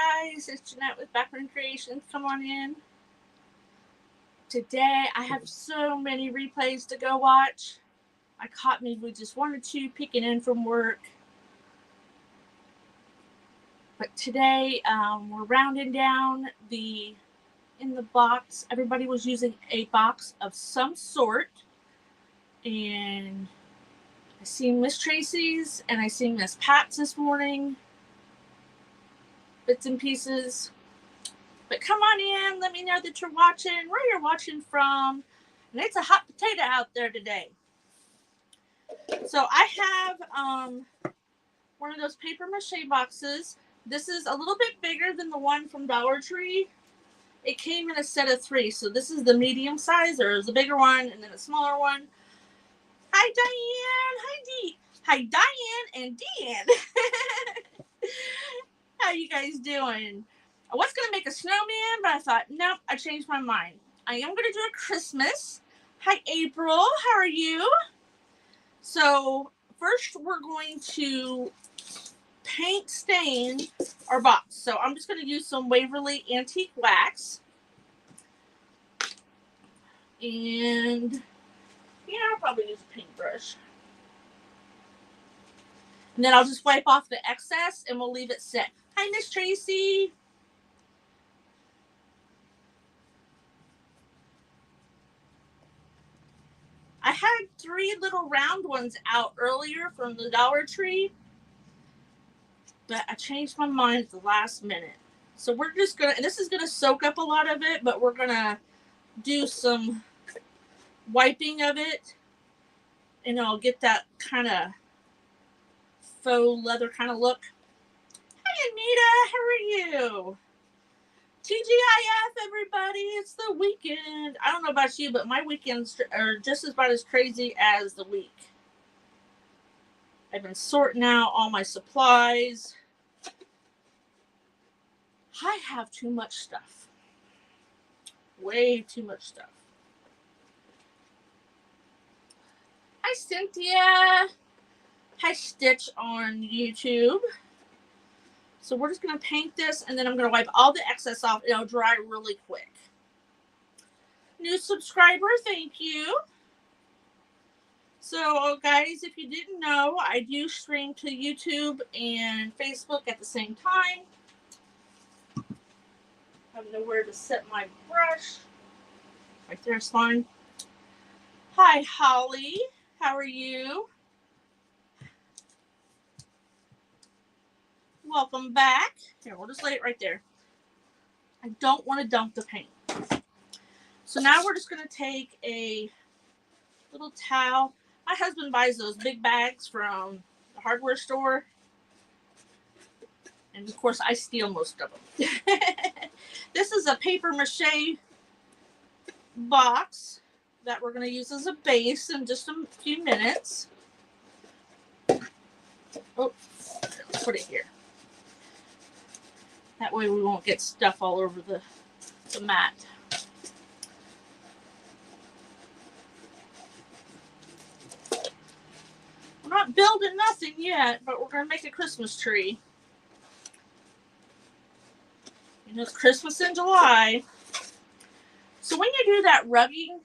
guys, it's Jeanette with Backroom Creations. Come on in. Today I have so many replays to go watch. I caught me with just one or two peeking in from work. But today we're rounding down in the box. Everybody was using a box of some sort. And I seen Miss Tracy's and I seen Miss Pat's this morning. Bits and pieces. But come on in, let me know that you're watching, where you're watching from. And it's a hot potato out there today. So I have one of those paper mache boxes. This is a little bit bigger than the one from Dollar Tree. It came in a set of 3. So this is the medium size. There's a bigger one and then a smaller one. Hi, Diane. Hi, Dee. Hi, Diane and Deanne. How you guys doing? I was going to make a snowman, but I thought, nope, I changed my mind. I am going to do a Christmas. Hi, April. How are you? So first we're going to paint stain our box. So I'm just going to use some Waverly Antique Wax. And I'll probably use a paintbrush. And then I'll just wipe off the excess and we'll leave it sit. Hi, Miss Tracy. I had 3 little round ones out earlier from the Dollar Tree, but I changed my mind at the last minute. So we're just going to, and this is going to soak up a lot of it, but we're going to do some wiping of it, and I'll get that kind of faux leather kind of look. Hi, Anita. How are you? TGIF, everybody. It's the weekend. I don't know about you, but my weekends are just about as crazy as the week. I've been sorting out all my supplies. I have too much stuff. Way too much stuff. Hi, Cynthia. Hi, Stitch on YouTube. So we're just going to paint this, and then I'm going to wipe all the excess off. It'll dry really quick. New subscriber, thank you. So, guys, if you didn't know, I do stream to YouTube and Facebook at the same time. I don't know where to set my brush. Right there's fine. Hi, Holly. How are you? Welcome back. Here, we'll just lay it right there. I don't want to dump the paint. So now we're just going to take a little towel. My husband buys those big bags from the hardware store. And of course, I steal most of them. This is a paper mache box that we're going to use as a base in just a few minutes. Oh, let's put it here. That way we won't get stuff all over the mat. We're not building nothing yet, but we're going to make a Christmas tree. You know, it's Christmas in July. So when you do that rubbing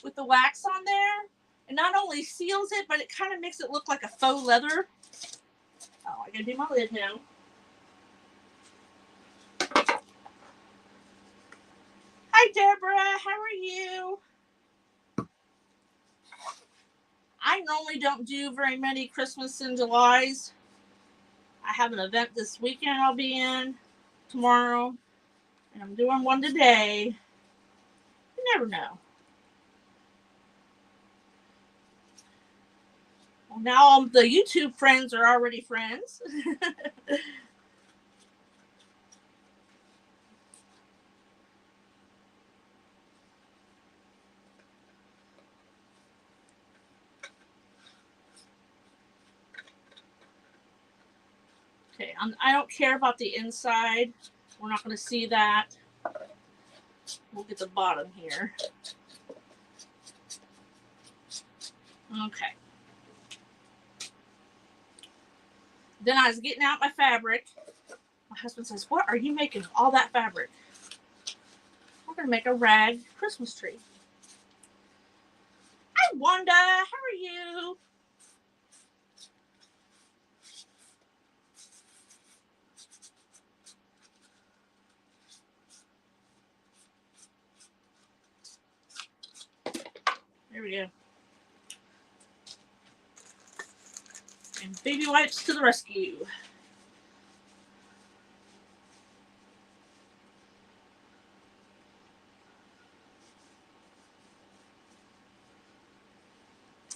with the wax on there, it not only seals it, but it kind of makes it look like a faux leather. Oh, I got to do my lid now. Hi, Deborah. How are you? I normally don't do very many Christmas in Julys. I have an event this weekend I'll be in tomorrow, and I'm doing one today. You never know. Well, now all the YouTube friends are already friends. Okay, I don't care about the inside. We're not going to see that. We'll get the bottom here. Okay. Then I was getting out my fabric. My husband says, what are you making with all that fabric? We're going to make a rag Christmas tree. Hi, Wanda. How are you? There we go. And baby wipes to the rescue.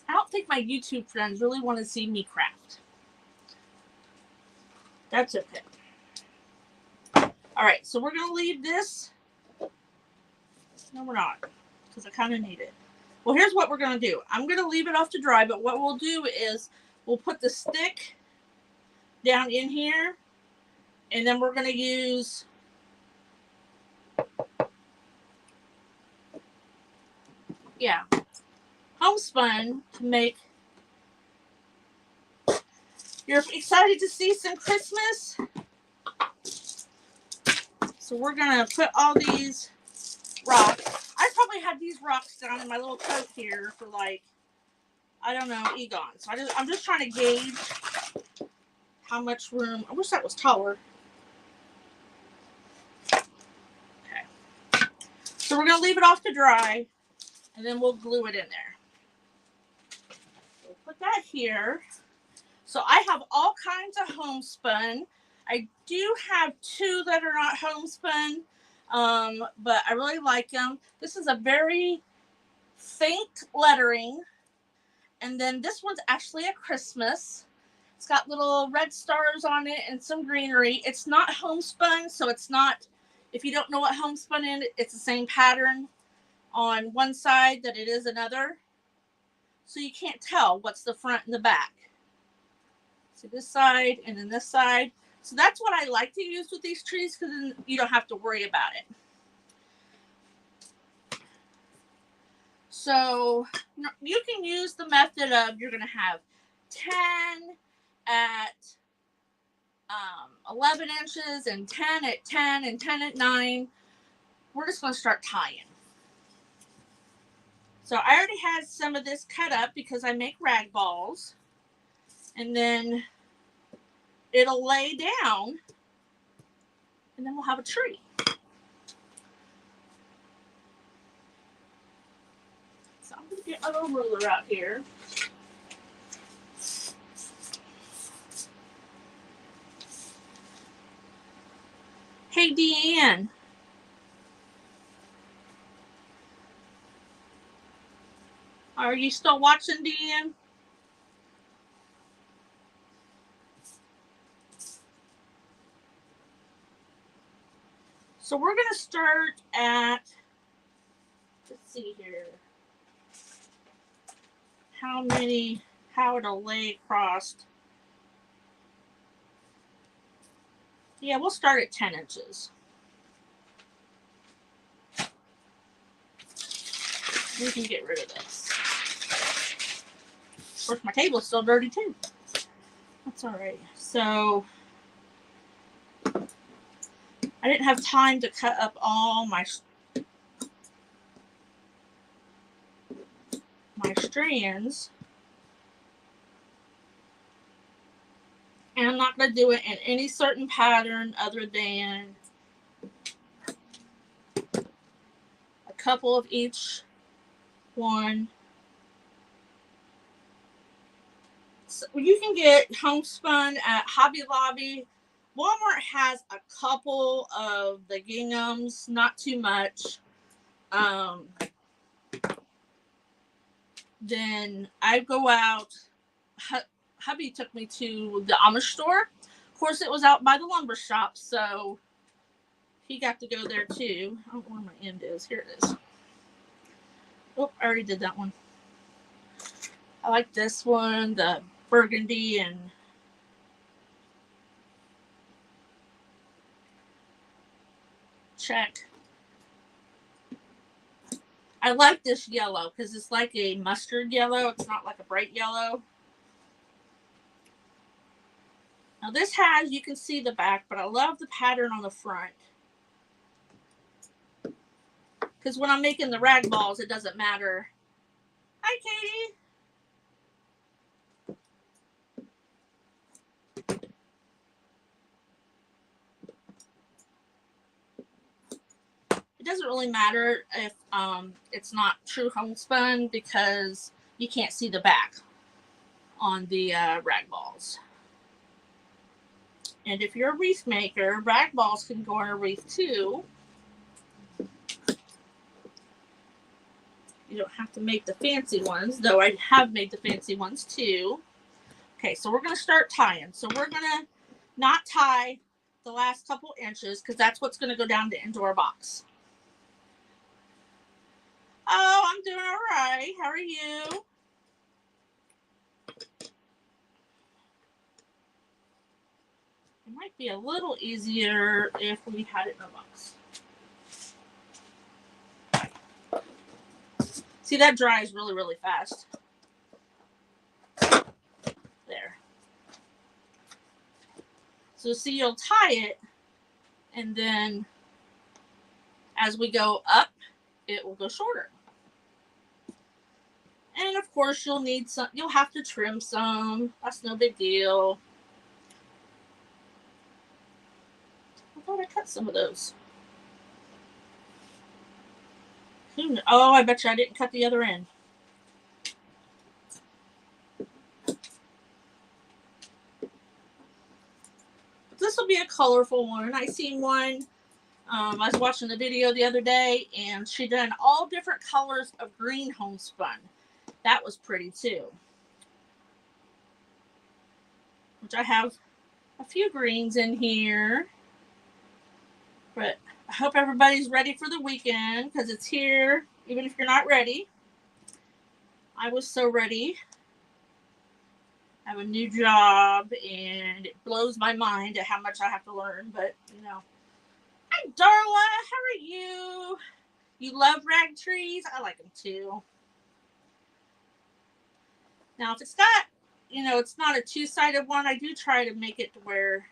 I don't think my YouTube friends really want to see me craft. That's okay. All right, so we're going to leave this. No, we're not, because I kind of need it. Well, here's what we're going to do. I'm going to leave it off to dry, but what we'll do is we'll put the stick down in here, and then we're going to use homespun to make. You're excited to see some Christmas? So we're going to put all these rocks. I probably had these rocks down in my little coat here for like, I don't know, egon. So I'm just trying to gauge how much room. I wish that was taller. Okay. So we're going to leave it off to dry, and then we'll glue it in there. We'll put that here. So I have all kinds of homespun. I do have two that are not homespun, but I really like them. This is a very faint lettering. And then this one's actually a Christmas. It's got little red stars on it and some greenery. It's not homespun, so it's not, if you don't know what homespun is, it's the same pattern on one side that it is another. So you can't tell what's the front and the back. So this side and then this side. So that's what I like to use with these trees, because then you don't have to worry about it. So you can use the method of, you're going to have 10 at 11 inches and 10 at 10 and 10 at 9. We're just going to start tying. So I already had some of this cut up because I make rag balls. And then it'll lay down, and then we'll have a tree. So I'm going to get my little ruler out here. Hey, Deanne. Are you still watching, Deanne? So we're going to start at, let's see here, how it'll lay across. Yeah, we'll start at 10 inches. We can get rid of this. Of course, my table is still dirty too. That's all right. So I didn't have time to cut up all my strands. And I'm not going to do it in any certain pattern other than a couple of each one. So you can get homespun at Hobby Lobby. Walmart has a couple of the ginghams, not too much. Then I go out. Hubby took me to the Amish store. Of course, it was out by the lumber shop, so he got to go there too. I don't know where my end is. Here it is. Oh, I already did that one. I like this one, the burgundy and check. I like this yellow because it's like a mustard yellow. It's not like a bright yellow. Now this has, you can see the back, but I love the pattern on the front. Because when I'm making the rag balls, it doesn't matter. Hi, Katie. It doesn't really matter if it's not true homespun because you can't see the back on the rag balls. And if you're a wreath maker, rag balls can go in a wreath too. You don't have to make the fancy ones, though I have made the fancy ones too. Okay, so we're going to start tying. So we're going to not tie the last couple inches because that's what's going to go down into our box. Oh, I'm doing all right. How are you? It might be a little easier if we had it in a box. See, that dries really, really fast. There. So see, you'll tie it, and then as we go up, it will go shorter. And of course, you'll need some, you'll have to trim some. That's no big deal. I thought I cut some of those. Oh, I bet you I didn't cut the other end. This will be a colorful one. I seen one. I was watching the video the other day, and she done all different colors of green homespun. That was pretty too. Which I have a few greens in here. But I hope everybody's ready for the weekend because it's here, even if you're not ready. I was so ready. I have a new job, and it blows my mind at how much I have to learn, but, you know. Hi, Darla. How are you? You love rag trees? I like them, too. Now, if it's not, you know, it's not a two-sided one, I do try to make it to where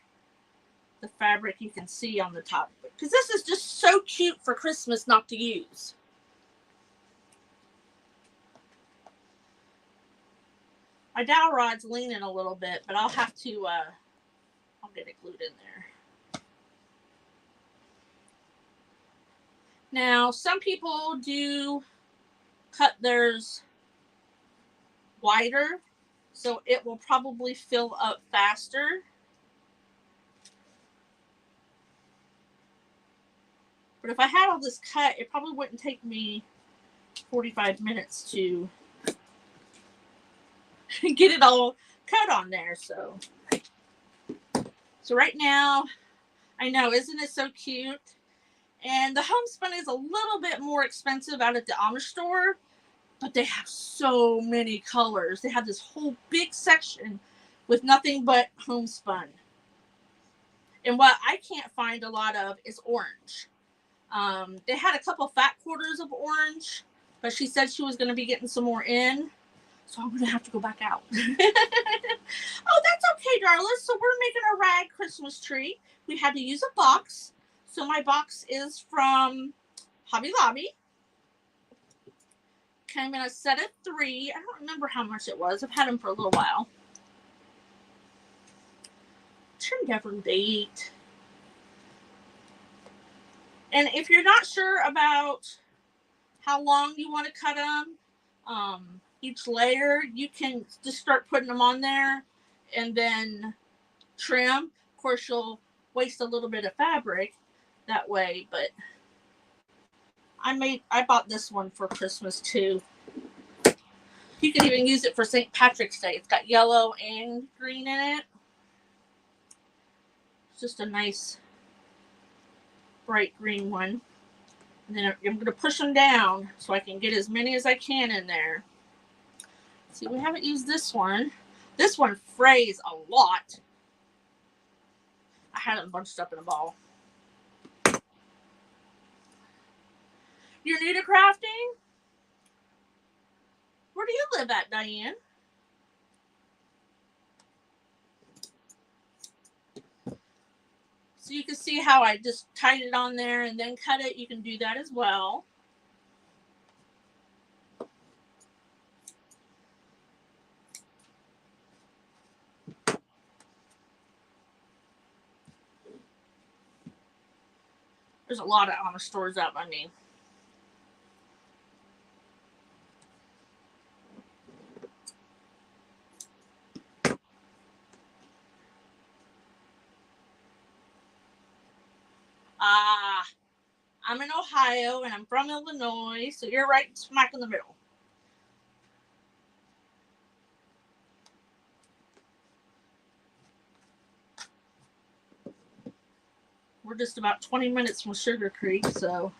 the fabric you can see on the top. Because this is just so cute for Christmas not to use. My dowel rod's leaning a little bit, but I'll have to, I'll get it glued in there. Now, some people do cut theirs wider, so it will probably fill up faster. But if I had all this cut, it probably wouldn't take me 45 minutes to get it all cut on there. So right now, I know, isn't it so cute? And the homespun is a little bit more expensive out at the Amish store, but they have so many colors. They have this whole big section with nothing but homespun. And what I can't find a lot of is orange. They had a couple fat quarters of orange, but she said she was going to be getting some more in. So I'm going to have to go back out. Oh, that's okay, darling. So we're making a rag Christmas tree. We had to use a box. So my box is from Hobby Lobby. Came in a set of 3. I don't remember how much it was. I've had them for a little while. Trimmed every date. And if you're not sure about how long you want to cut them, each layer, you can just start putting them on there and then trim. Of course, you'll waste a little bit of fabric that way, but I bought this one for Christmas too. You can even use it for St. Patrick's Day. It's got yellow and green in it. It's just a nice bright green one. And then I'm going to push them down so I can get as many as I can in there. See, we haven't used this one. This one frays a lot. I had them bunched up in a ball. You're new to crafting? Where do you live at, Diane? So you can see how I just tied it on there and then cut it. You can do that as well. There's a lot of Amish stores out by me. I'm in Ohio and I'm from Illinois, so you're right smack in the middle. We're just about 20 minutes from Sugar Creek, so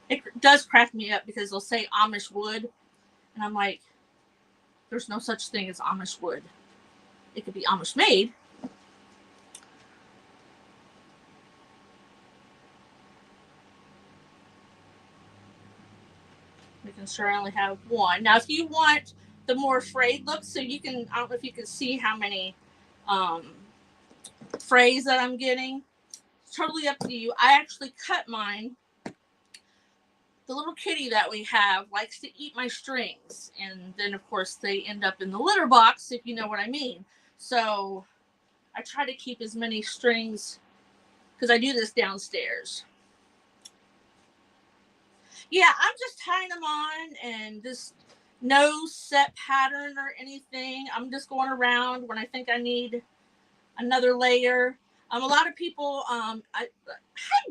it does crack me up because they'll say Amish wood, and I'm like, there's no such thing as Amish wood. It could be Amish made. Making sure I only have one. Now, if you want the more frayed look, so you can, I don't know if you can see how many frays that I'm getting. It's totally up to you. I actually cut mine. The little kitty that we have likes to eat my strings. And then, of course, they end up in the litter box, if you know what I mean. So I try to keep as many strings because I do this downstairs. Yeah, I'm just tying them on and just no set pattern or anything. I'm just going around when I think I need another layer. A lot of people, hi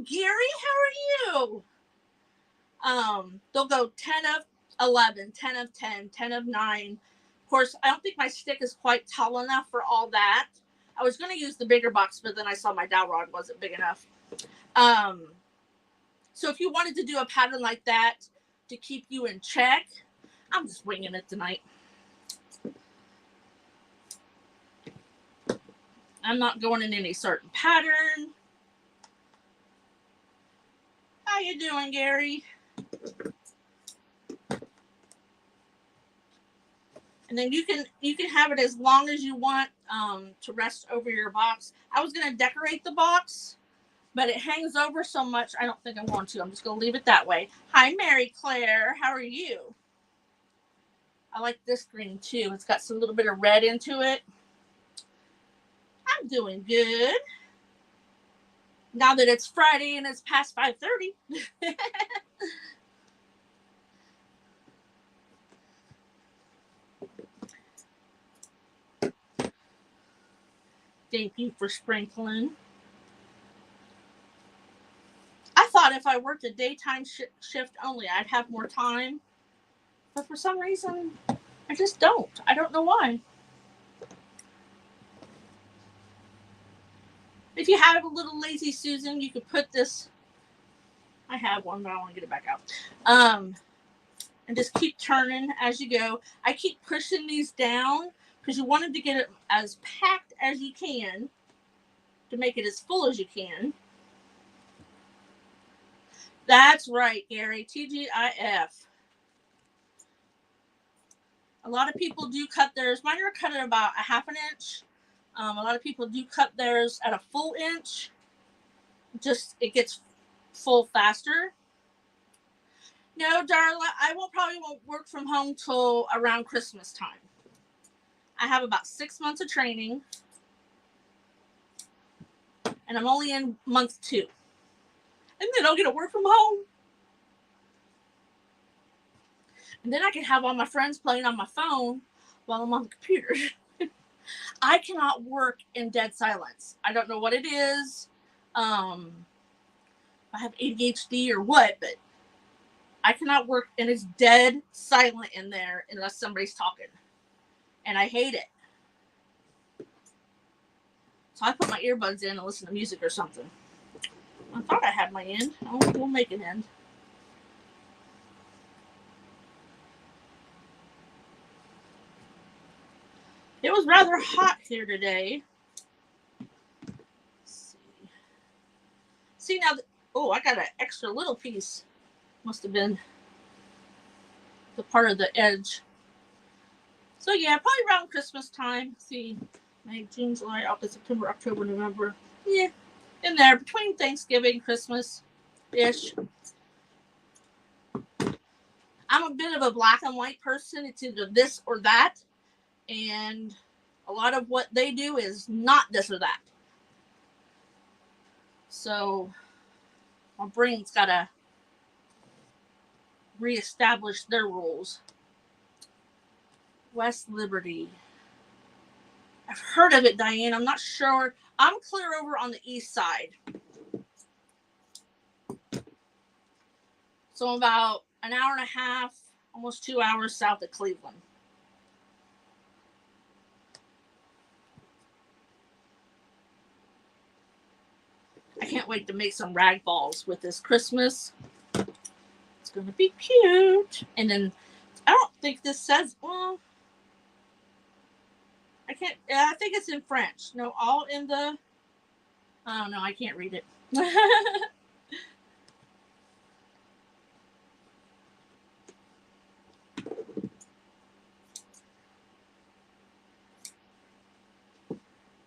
Gary, how are you? They'll go 10 of 11, 10 of 10, 10 of 9. Of course, I don't think my stick is quite tall enough for all that. I was going to use the bigger box, but then I saw my dowel rod wasn't big enough. So if you wanted to do a pattern like that to keep you in check, I'm just winging it tonight. I'm not going in any certain pattern. How you doing, Gary? And then you can have it as long as you want to rest over your box. I was going to decorate the box, but it hangs over so much, I don't think I'm going to. I'm just going to leave it that way. Hi, Mary Claire. How are you? I like this green, too. It's got some little bit of red into it. I'm doing good. Now that it's Friday and it's past 5:30. Thank you for sprinkling. I thought if I worked a daytime shift only, I'd have more time. But for some reason, I just don't. I don't know why. If you have a little lazy Susan, you could put this. I have one, but I want to get it back out. And just keep turning as you go. I keep pushing these down because you wanted to get it as packed as you can to make it as full as you can. That's right, Gary. TGIF. A lot of people do cut theirs. Mine are cut at about a half an inch. A lot of people do cut theirs at a full inch. Just, it gets full faster. No, Darla, I probably won't work from home till around Christmas time. I have about 6 months of training. And I'm only in month 2. And then I'll get to work from home. And then I can have all my friends playing on my phone while I'm on the computer. I cannot work in dead silence. I don't know what it is. I have ADHD or what, but I cannot work and it's dead silent in there unless somebody's talking. And I hate it. So I put my earbuds in and listen to music or something. I thought I had my end. We'll make it end. It was rather hot here today. Let's see now. Oh, I got an extra little piece. Must have been the part of the edge. So yeah, probably around Christmas time. See, May, June, July, August, September, October, November. Yeah, in there between Thanksgiving, Christmas-ish. I'm a bit of a black and white person. It's either this or that. And a lot of what they do is not this or that. So my brain's got to reestablish their rules. West Liberty. I've heard of it, Diane. I'm not sure. I'm clear over on the east side. So I'm about an hour and a half, almost 2 hours south of Cleveland. I can't wait to make some rag balls with this Christmas. It's going to be cute. And then I don't think this says, well, I think it's in French. No, all in the, I don't know, I can't read it. I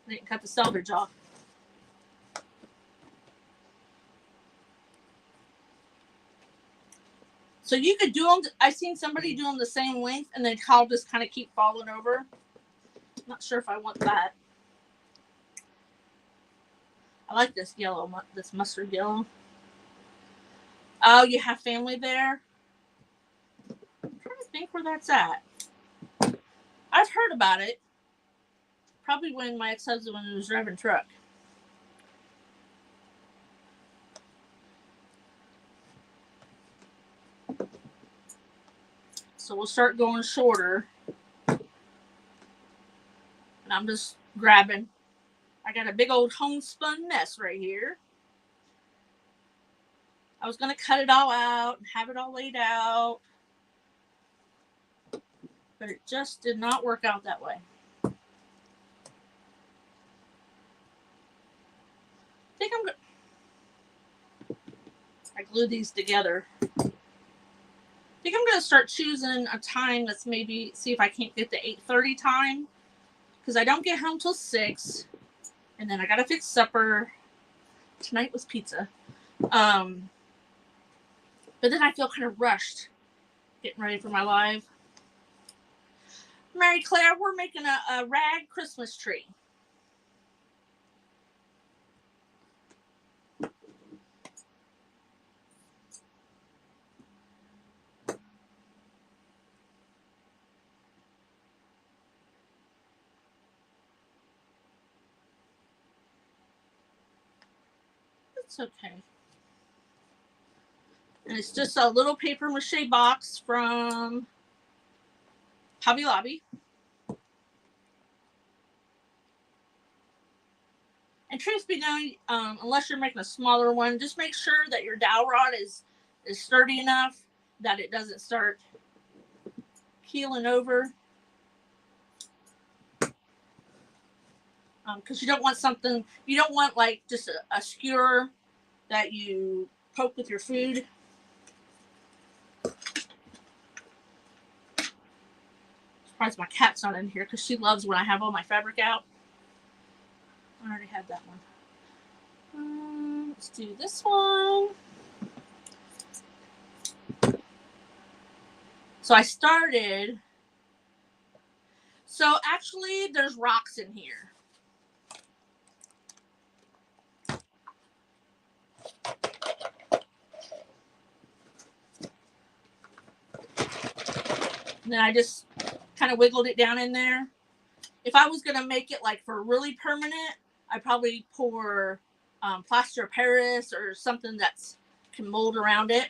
didn't cut the selvage off. So you could do them. I've seen somebody do them the same length, and then I'll just kind of keep falling over. Not sure if I want that. I like this yellow, this mustard yellow. Oh, you have family there? I'm trying to think where that's at. I've heard about it. Probably when my ex-husband was driving truck. So we'll start going shorter. And I'm just grabbing. I got a big old homespun mess right here. I was going to cut it all out and have it all laid out. But it just did not work out that way. I think I'm going to... I glue these together. I think I'm going to start choosing a time that's maybe... See if I can't get the 8:30 time. Because I don't get home till 6. And then I got to fix supper. Tonight was pizza. But then I feel kind of rushed getting ready for my live. Mary Claire, we're making a rag Christmas tree. It's okay. And it's just a little paper mache box from Hobby Lobby. And truth be known, unless you're making a smaller one, just make sure that your dowel rod is sturdy enough that it doesn't start keeling over. Because you don't want something, you don't want like just a skewer that you poke with your food. Surprised my cat's not in here because she loves when I have all my fabric out. I already had that one. Let's do this one. So I started. So actually, there's rocks in here. And then I just kind of wiggled it down in there. If I was going to make it like for really permanent, I'd probably pour plaster of Paris or something that's can mold around it.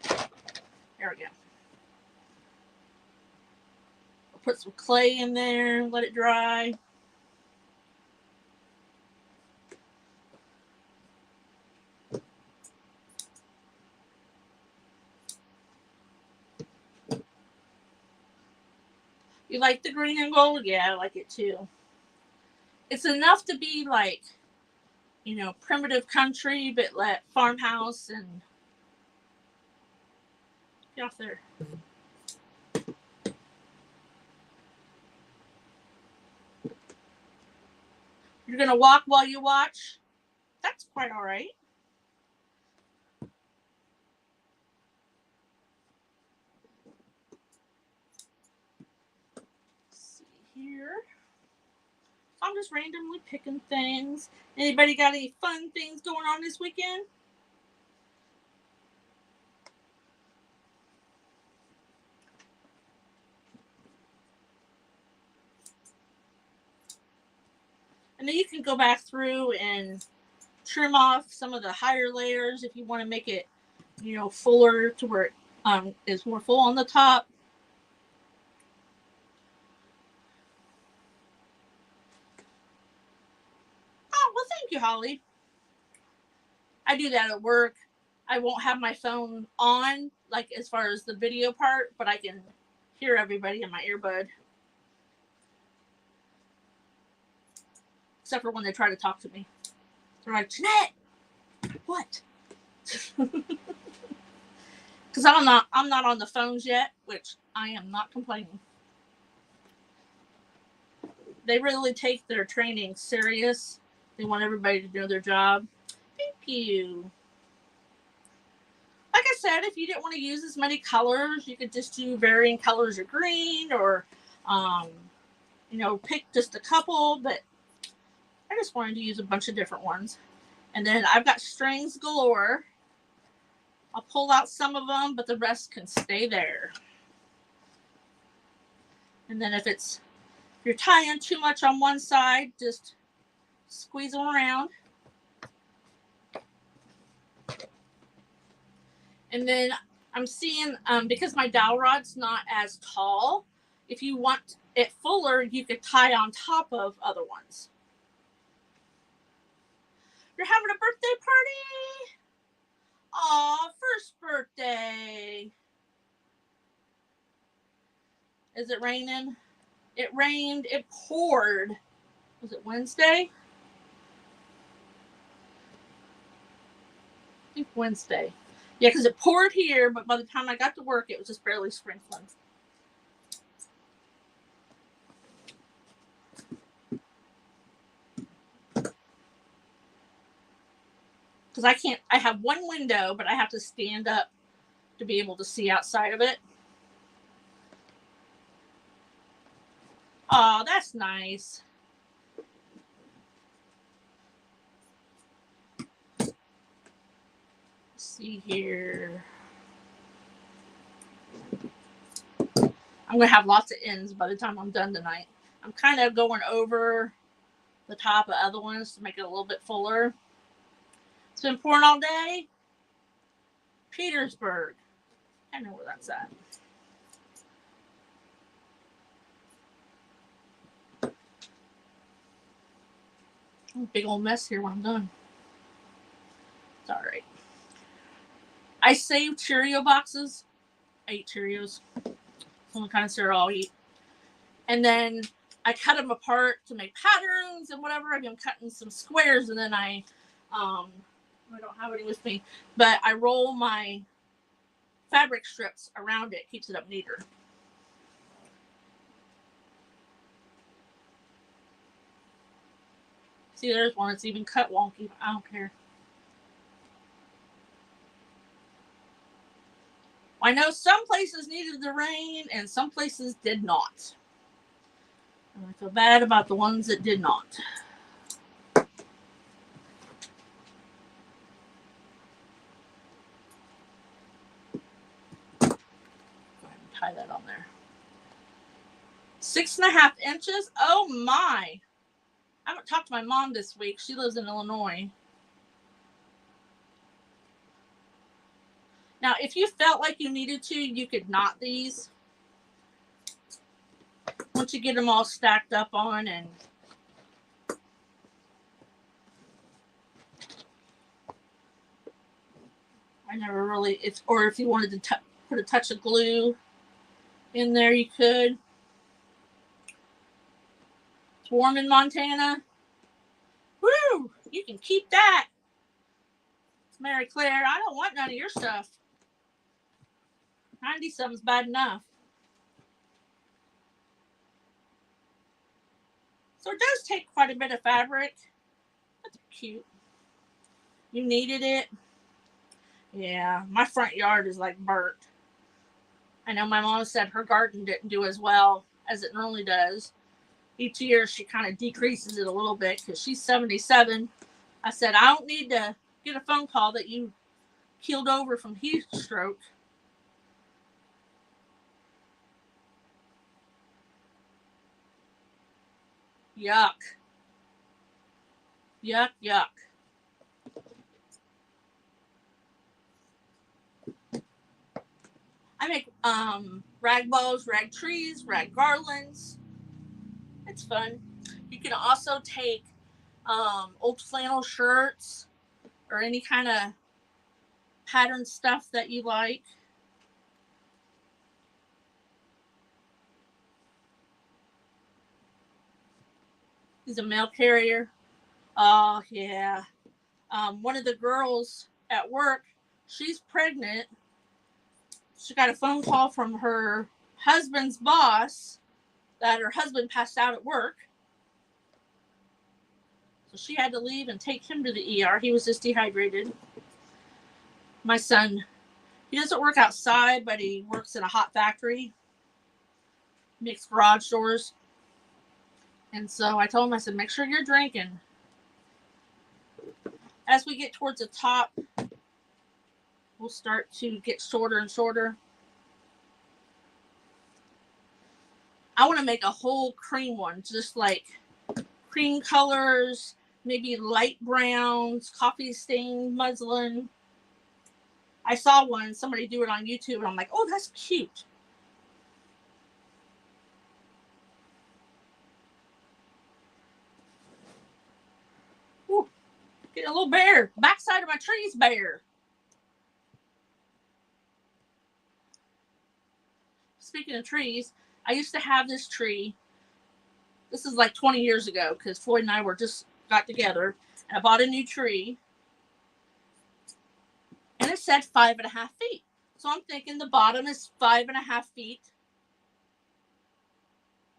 There we go. I'll put some clay in there, let it dry. You like the green and gold? Yeah, I like it too. It's enough to be like, you know, primitive country, but like farmhouse and get off there. You're going to walk while you watch? That's quite all right. Let's see here. I'm just randomly picking things. Anybody got any fun things going on this weekend? And then you can go back through and trim off some of the higher layers if you want to make it, fuller to where it is more full on the top. Oh, well, thank you, Holly. I do that at work. I won't have my phone on, like as far as the video part, but I can hear everybody in my earbud. Except for when they try to talk to me. They're like, Jeanette, what? Because I'm not on the phones yet, which I am not complaining. They really take their training serious. They want everybody to do their job. Thank you. Like I said, if you didn't want to use as many colors, you could just do varying colors of green or, pick just a couple. But I just wanted to use a bunch of different ones. And then I've got strings galore. I'll pull out some of them, but the rest can stay there. And then if you're tying too much on one side, just squeeze them around. And then I'm seeing, because my dowel rod's not as tall, if you want it fuller, you could tie on top of other ones. You're having a birthday party? Aw, first birthday. Is it raining? It rained. It poured. Was it Wednesday? I think Wednesday. Yeah, because it poured here, but by the time I got to work, it was just barely sprinkling. Because I have one window, but I have to stand up to be able to see outside of it. Oh, that's nice. Let's see here. I'm going to have lots of ends by the time I'm done tonight. I'm kind of going over the top of other ones to make it a little bit fuller. It's been pouring all day. Petersburg. I know where that's at. Big old mess here when I'm done. It's all right. I saved Cheerio boxes. I eat Cheerios. Some kind of cereal I'll eat. And then I cut them apart to make patterns and whatever. I've been cutting some squares, and then I don't have any with me, but I roll my fabric strips around it. Keeps it up neater. See, there's one that's even cut wonky. I don't care. I know some places needed the rain and some places did not. And I feel bad about the ones that did not. Go ahead and tie that on there. 6.5 inches? Oh my. I haven't talked to my mom this week. She lives in Illinois. Now, if you felt like you needed to, you could knot these. Once you get them all stacked up on, and I never really, or if you wanted to put a touch of glue in there, you could. It's warm in Montana. Woo! You can keep that. It's Mary Claire. I don't want none of your stuff. 90-something's bad enough. So it does take quite a bit of fabric. That's cute. You needed it. Yeah, my front yard is like burnt. I know my mom said her garden didn't do as well as it normally does. Each year she kind of decreases it a little bit because she's 77. I said, I don't need to get a phone call that you keeled over from heat stroke. Yuck. Yuck, yuck. I make rag balls, rag trees, rag garlands. It's fun. You can also take old flannel shirts or any kind of pattern stuff that you like. He's a mail carrier. Oh, yeah. One of the girls at work, she's pregnant. She got a phone call from her husband's boss that her husband passed out at work. So she had to leave and take him to the ER. He was just dehydrated. My son, he doesn't work outside, but he works in a hot factory, makes garage doors. And so I told him, I said, make sure you're drinking. As we get towards the top, we'll start to get shorter and shorter. I want to make a whole cream one, just like cream colors, maybe light browns, coffee stained muslin. I saw one, somebody do it on YouTube, and I'm like, oh, that's cute. Ooh, getting a little bare. Backside of my tree's bare. Speaking of trees, I used to have this tree. This is like 20 years ago because Floyd and I were just got together. And I bought a new tree. And it said 5.5 feet. So I'm thinking the bottom is 5.5 feet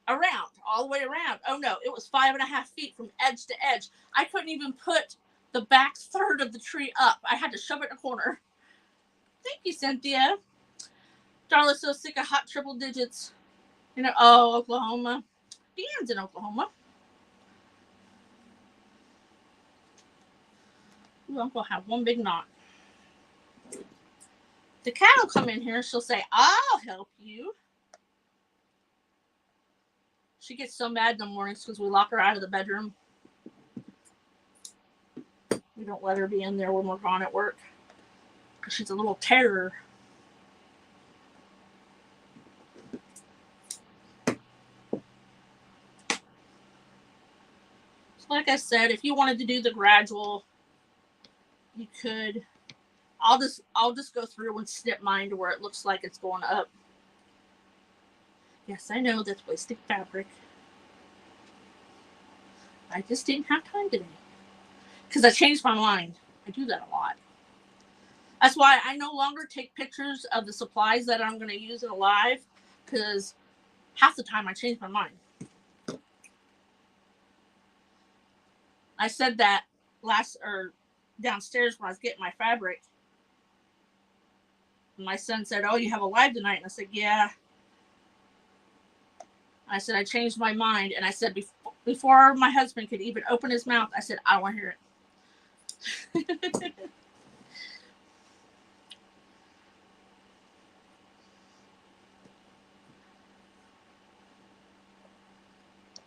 around, all the way around. Oh no, it was 5.5 feet from edge to edge. I couldn't even put the back third of the tree up. I had to shove it in a corner. Thank you, Cynthia. Darla's so sick of hot triple digits. You know, oh, Oklahoma. Deanne's in Oklahoma. Ooh, I'm going to have one big knot. The cat will come in here. She'll say, I'll help you. She gets so mad in the mornings because we lock her out of the bedroom. We don't let her be in there when we're gone at work because she's a little terror. Like I said, if you wanted to do the gradual, you could. I'll just go through and snip mine to where it looks like it's going up. Yes, I know that's wasted fabric. I just didn't have time today because I changed my mind. I do that a lot. That's why I no longer take pictures of the supplies that I'm going to use in a live because half the time I change my mind. I said that downstairs when I was getting my fabric. My son said, oh, you have a live tonight? And I said, yeah. I said, I changed my mind. And I said, before my husband could even open his mouth, I said, I want to hear it.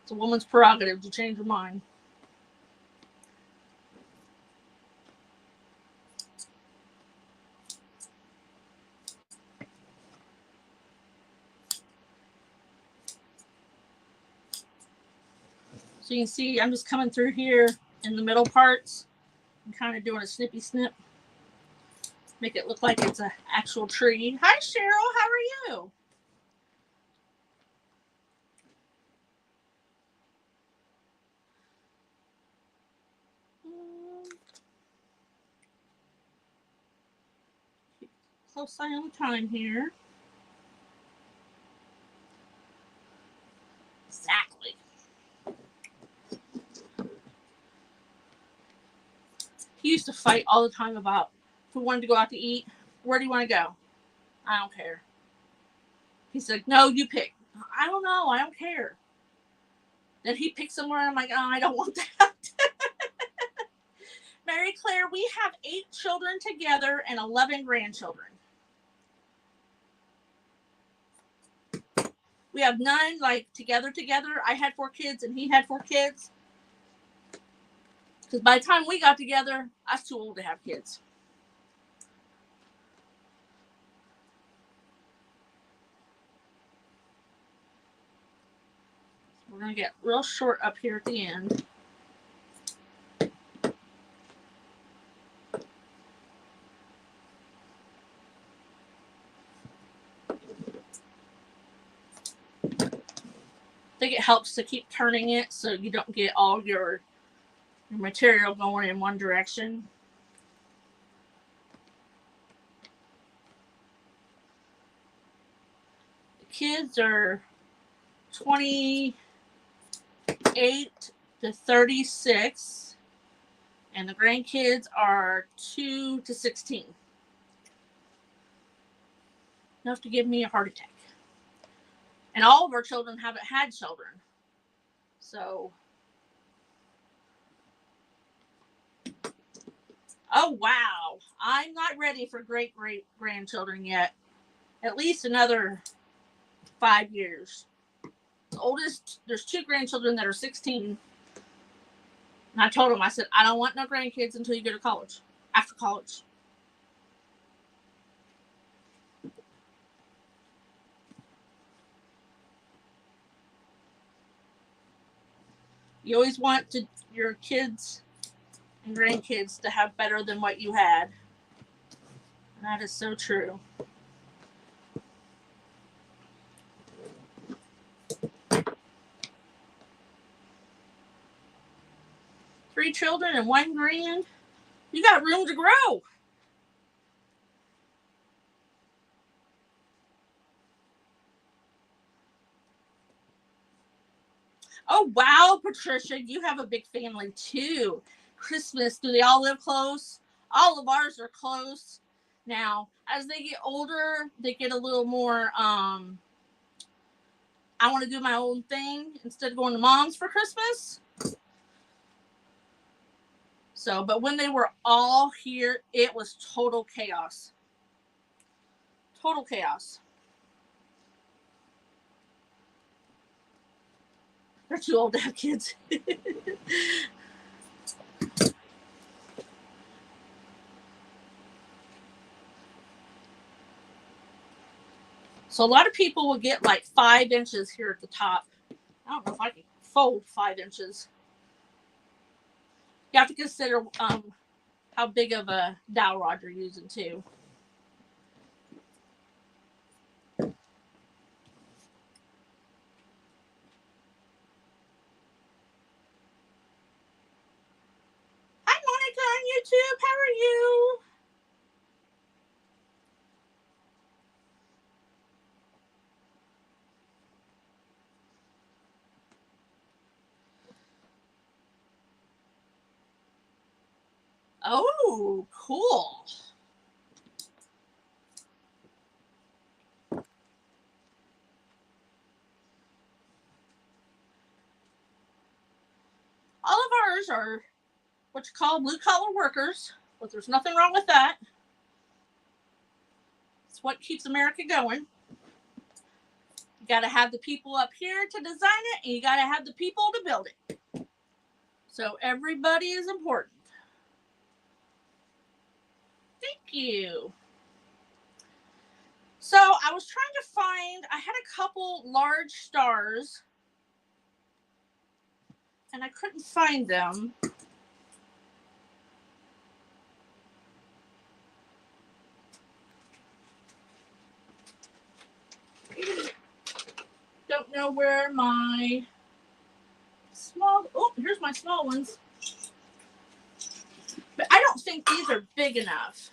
It's a woman's prerogative to change her mind. So you can see I'm just coming through here in the middle parts and kind of doing a snippy snip. Make it look like it's an actual tree. Hi, Cheryl. How are you? Keep a close eye on the time here. Exactly. He used to fight all the time about if we wanted to go out to eat. Where do you want to go? I don't care. He's like, no, you pick. I don't know. I don't care. Then he picked somewhere, and I'm like, oh, I don't want that. Mary Claire, we have 8 children together and 11 grandchildren. We have none like together. I had 4 kids and he had 4 kids. Because by the time we got together, I was too old to have kids. We're going to get real short up here at the end. I think it helps to keep turning it so you don't get all your material going in one direction. The kids are 28 to 36, and the grandkids are 2 to 16. Enough to give me a heart attack. And all of our children haven't had children. So, oh wow, I'm not ready for great grandchildren yet. At least another 5 years. The oldest, there's 2 grandchildren that are 16. And I told them, I said, I don't want no grandkids until you go to college. After college. You always want your kids and grandkids to have better than what you had. And that is so true. Three children and 1 grand. You got room to grow. Oh, wow, Patricia, you have a big family too. Christmas, do they all live close? All of ours are close. Now, as they get older, they get a little more, I want to do my own thing instead of going to mom's for Christmas. So, but when they were all here, it was total chaos. Total chaos. They're too old to have kids. So a lot of people will get like 5 inches here at the top. I don't know if I can fold 5 inches. You have to consider how big of a dowel rod you're using too. Hi, Monica on YouTube. How are you? Oh, cool. All of ours are what you call blue collar workers, but there's nothing wrong with that. It's what keeps America going. You got to have the people up here to design it, and you got to have the people to build it. So everybody is important. Thank you. So I was trying to find, I had a couple large stars, and I couldn't find them. Don't know where my small, oh, here's my small ones. But I don't think these are big enough.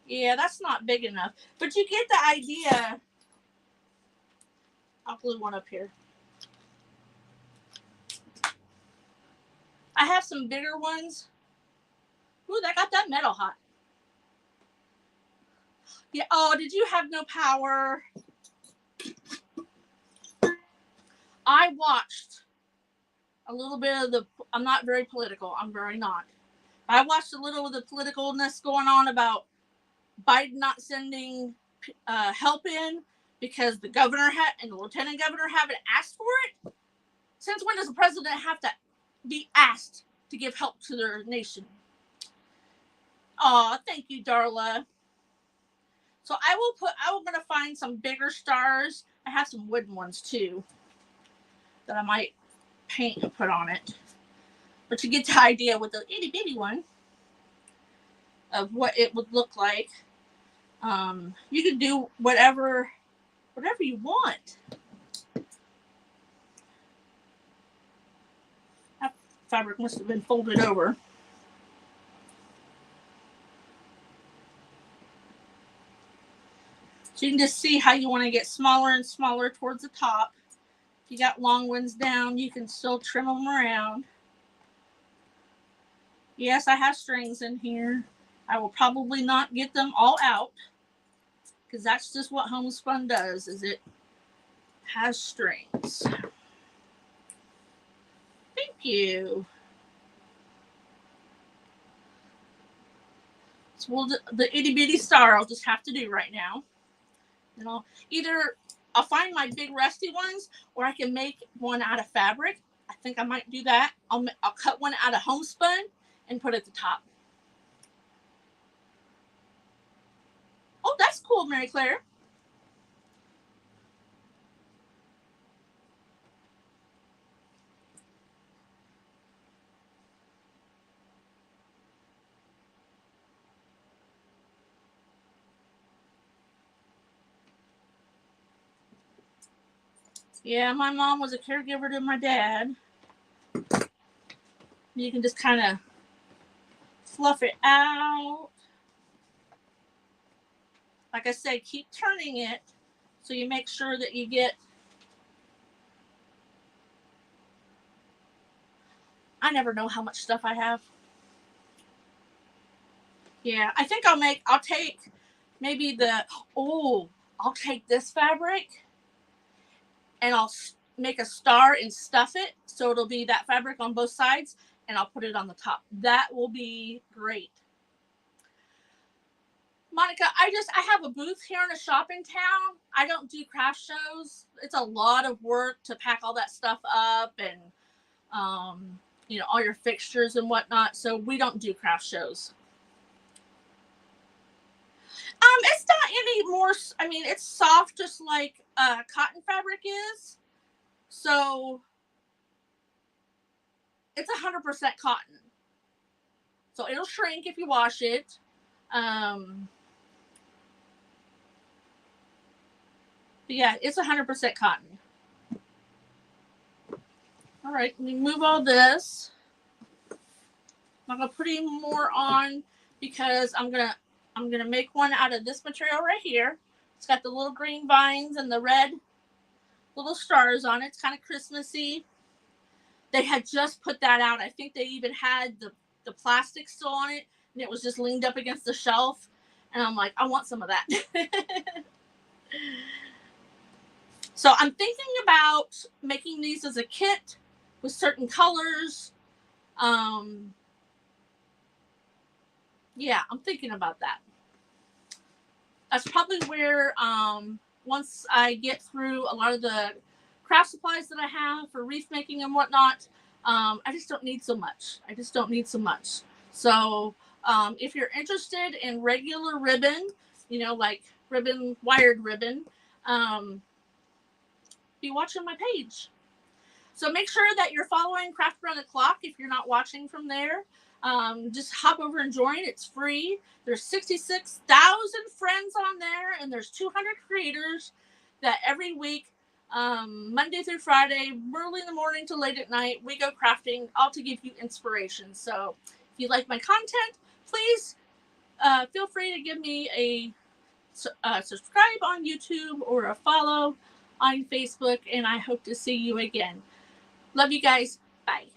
Yeah, that's not big enough. But you get the idea. I'll glue one up here. I have some bigger ones. Ooh, that got that metal hot. Yeah. Oh, did you have no power? I watched a little bit of the. I'm not very political. I'm very not. I watched a little of the politicalness going on about Biden not sending help in because the governor and the lieutenant governor haven't asked for it. Since when does the president have to be asked to give help to their nation? Aw, thank you, Darla. So I'm going to find some bigger stars. I have some wooden ones too that I might paint and put on it. But you get the idea with the itty bitty one of what it would look like. You can do whatever you want. That fabric must have been folded over. So you can just see how you want to get smaller and smaller towards the top. If you got long ones down, you can still trim them around. Yes, I have strings in here. I will probably not get them all out because that's just what homespun does, is it has strings. Thank you. So the itty bitty star I'll just have to do right now. And I'll find my big rusty ones, or I can make one out of fabric. I think I might do that. I'll cut one out of homespun and put it at the top. Oh, that's cool, Mary Claire. Yeah, my mom was a caregiver to my dad. You can just kind of fluff it out. Like I said, keep turning it so you make sure that you get. I never know how much stuff I have. Yeah, I think I'll take maybe I'll take this fabric and I'll make a star and stuff it so it'll be that fabric on both sides, and I'll put it on the top. That will be great. Monica, I have a booth here in a shop in town. I don't do craft shows. It's a lot of work to pack all that stuff up and all your fixtures and whatnot. So we don't do craft shows. It's not any more. I mean, it's soft, just like cotton fabric is. So it's 100% cotton. So it'll shrink if you wash it. But yeah, it's 100% cotton. All right, let me move all this. I'm gonna put any more on because I'm gonna make one out of this material right here. It's got the little green vines and the red little stars on it. It's kind of Christmassy. They had just put that out. I think they even had the plastic still on it, and it was just leaned up against the shelf. And I'm like, I want some of that. So I'm thinking about making these as a kit with certain colors. Yeah, I'm thinking about that. That's probably where, once I get through a lot of the craft supplies that I have for wreath making and whatnot, I just don't need so much. So if you're interested in regular ribbon, like wired ribbon, be watching my page. So make sure that you're following Craft Around the Clock if you're not watching from there. Just hop over and join. It's free. There's 66,000 friends on there, and there's 200 creators that every week, Monday through Friday, early in the morning to late at night, we go crafting, all to give you inspiration. So if you like my content, please feel free to give me a subscribe on YouTube or a follow on Facebook, and I hope to see you again. Love you guys. Bye.